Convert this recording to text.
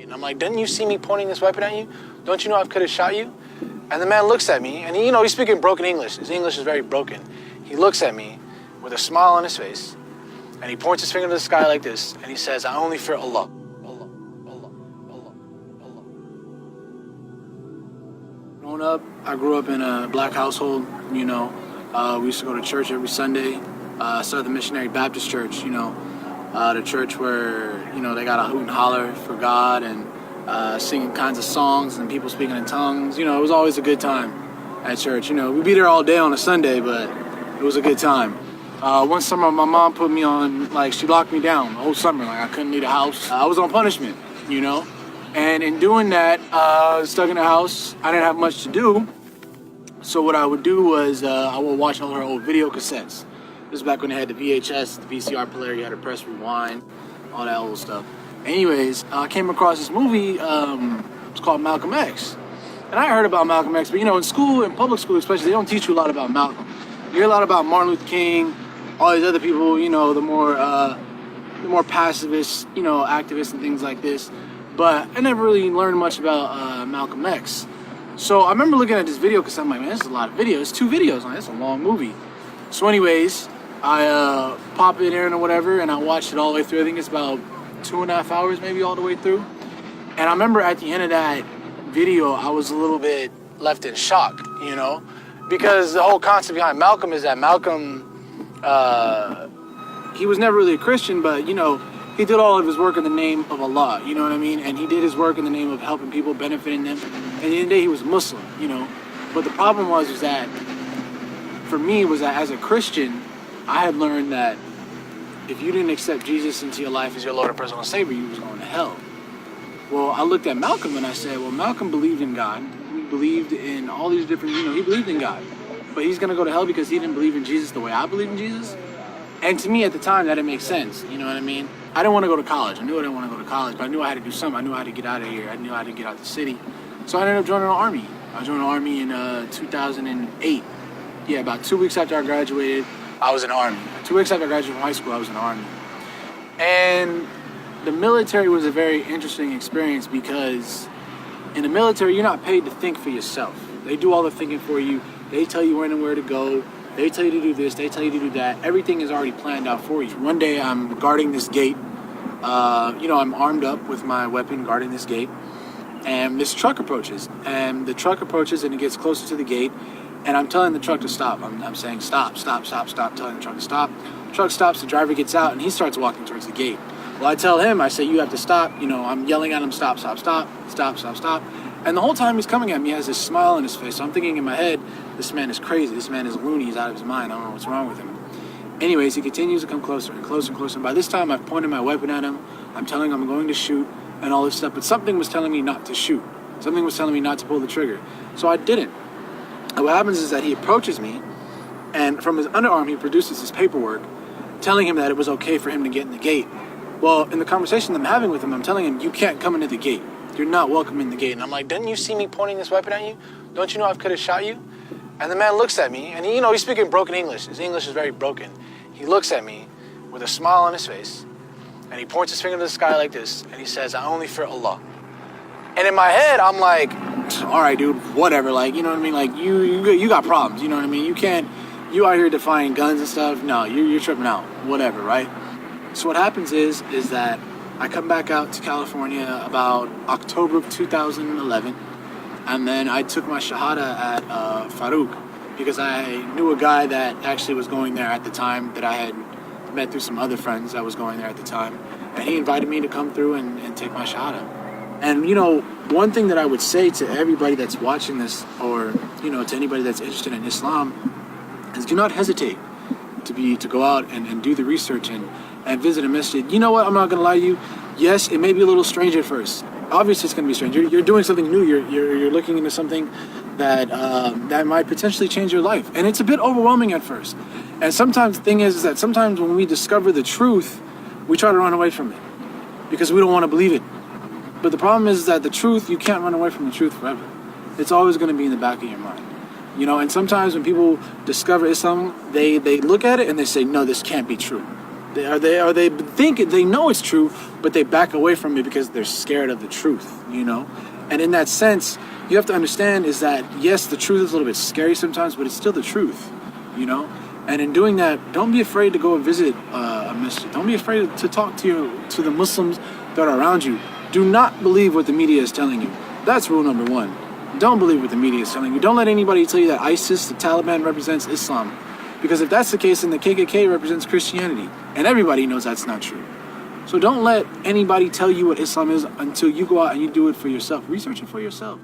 And I'm like, didn't you see me pointing this weapon at you? Don't you know I could have shot you? And the man looks at me, and he's speaking broken English. His English is very broken. He looks at me with a smile on his face, and he points his finger to the sky like this, and he says, I only fear Allah. Allah, Allah, Allah, Allah. Growing up, I grew up in a black household, we used to go to church every Sunday, Southern Missionary Baptist Church, the church where, they got a hoot and holler for God and singing kinds of songs and people speaking in tongues. It was always a good time at church. We'd be there all day on a Sunday, but it was a good time. One summer, my mom put me on, she locked me down the whole summer. I couldn't leave the house. I was on punishment, And in doing that, stuck in the house, I didn't have much to do. So what I would do was I would watch all her old video cassettes. This is back when they had the VHS, the VCR player, you had to press rewind, all that old stuff. Anyways, I came across this movie, it's called Malcolm X. And I heard about Malcolm X, but in school, in public school especially, they don't teach you a lot about Malcolm. You hear a lot about Martin Luther King, all these other people, the more pacifist, activists and things like this. But I never really learned much about Malcolm X. So I remember looking at this video because I'm like, man, this is a lot of videos. It's 2 videos. That's a long movie. So anyways, I pop it in or whatever, and I watched it all the way through. I think it's about 2.5 hours maybe all the way through. And I remember at the end of that video, I was a little bit left in shock, because the whole concept behind Malcolm is that Malcolm, he was never really a Christian, but, he did all of his work in the name of Allah, you know what I mean? And he did his work in the name of helping people, benefiting them. And at the end of the day, he was Muslim, But the problem was that, for me, was that as a Christian, I had learned that if you didn't accept Jesus into your life as your Lord and personal Savior, you was going to hell. Well, I looked at Malcolm and I said, well, Malcolm believed in God. He believed in all these different, he believed in God. But he's going to go to hell because he didn't believe in Jesus the way I believe in Jesus. And to me at the time, that didn't make sense. You know what I mean? I didn't want to go to college. I knew I didn't want to go to college, but I knew I had to do something. I knew I had to get out of here. I knew I had to get out the city. So I ended up joining the Army. I joined the Army in 2008. Yeah, about 2 weeks after I graduated, I was in the Army. 2 weeks after I graduated from high school, I was in the Army. And the military was a very interesting experience because in the military, you're not paid to think for yourself. They do all the thinking for you. They tell you when and where to go. They tell you to do this. They tell you to do that. Everything is already planned out for you. One day, I'm guarding this gate. I'm armed up with my weapon, guarding this gate. And this truck approaches. And the truck approaches, and it gets closer to the gate. And I'm telling the truck to stop. I'm saying, stop, stop, stop, stop, telling the truck to stop. The truck stops, the driver gets out, and he starts walking towards the gate. Well, I tell him, I say, you have to stop. I'm yelling at him, stop, stop, stop, stop, stop, stop. And the whole time he's coming at me, he has this smile on his face. So I'm thinking in my head, this man is crazy. This man is loony. He's out of his mind. I don't know what's wrong with him. Anyways, he continues to come closer and closer and closer. And by this time, I've pointed my weapon at him. I'm telling him I'm going to shoot and all this stuff. But something was telling me not to shoot. Something was telling me not to pull the trigger. So I didn't. And what happens is that he approaches me, and from his underarm, he produces his paperwork telling him that it was okay for him to get in the gate. Well, in the conversation I'm having with him, I'm telling him, you can't come into the gate. You're not welcome in the gate. And I'm like, didn't you see me pointing this weapon at you? Don't you know I could have shot you? And the man looks at me, and he's speaking broken English. His English is very broken. He looks at me with a smile on his face, and he points his finger to the sky like this, and he says, I only fear Allah. And in my head, I'm like, all right, dude, whatever. You know what I mean? You got problems. You know what I mean? You out here defying guns and stuff. No, you're tripping out. Whatever, right? So what happens is that I come back out to California about October of 2011, and then I took my Shahada at Farouk because I knew a guy that actually was going there at the time that I had met through some other friends that was going there at the time, and he invited me to come through and take my Shahada. And, one thing that I would say to everybody that's watching this, or, to anybody that's interested in Islam, is do not hesitate to go out and do the research and visit a masjid. You know what? I'm not going to lie to you. Yes, it may be a little strange at first. Obviously, it's going to be strange. You're doing something new. You're looking into something that might potentially change your life. And it's a bit overwhelming at first. And sometimes the thing is that sometimes when we discover the truth, we try to run away from it because we don't want to believe it. But the problem is that the truth, you can't run away from the truth forever. It's always going to be in the back of your mind. And sometimes when people discover Islam, they look at it and they say, no, this can't be true. They think they know it's true, but they back away from it because they're scared of the truth, you know? And in that sense, you have to understand is that, yes, the truth is a little bit scary sometimes, but it's still the truth, you know? And in doing that, don't be afraid to go and visit a masjid. Don't be afraid to talk to the Muslims that are around you. Do not believe what the media is telling you. That's rule number one. Don't believe what the media is telling you. Don't let anybody tell you that ISIS, the Taliban, represents Islam. Because if that's the case, then the KKK represents Christianity. And everybody knows that's not true. So don't let anybody tell you what Islam is until you go out and you do it for yourself. Research it for yourself.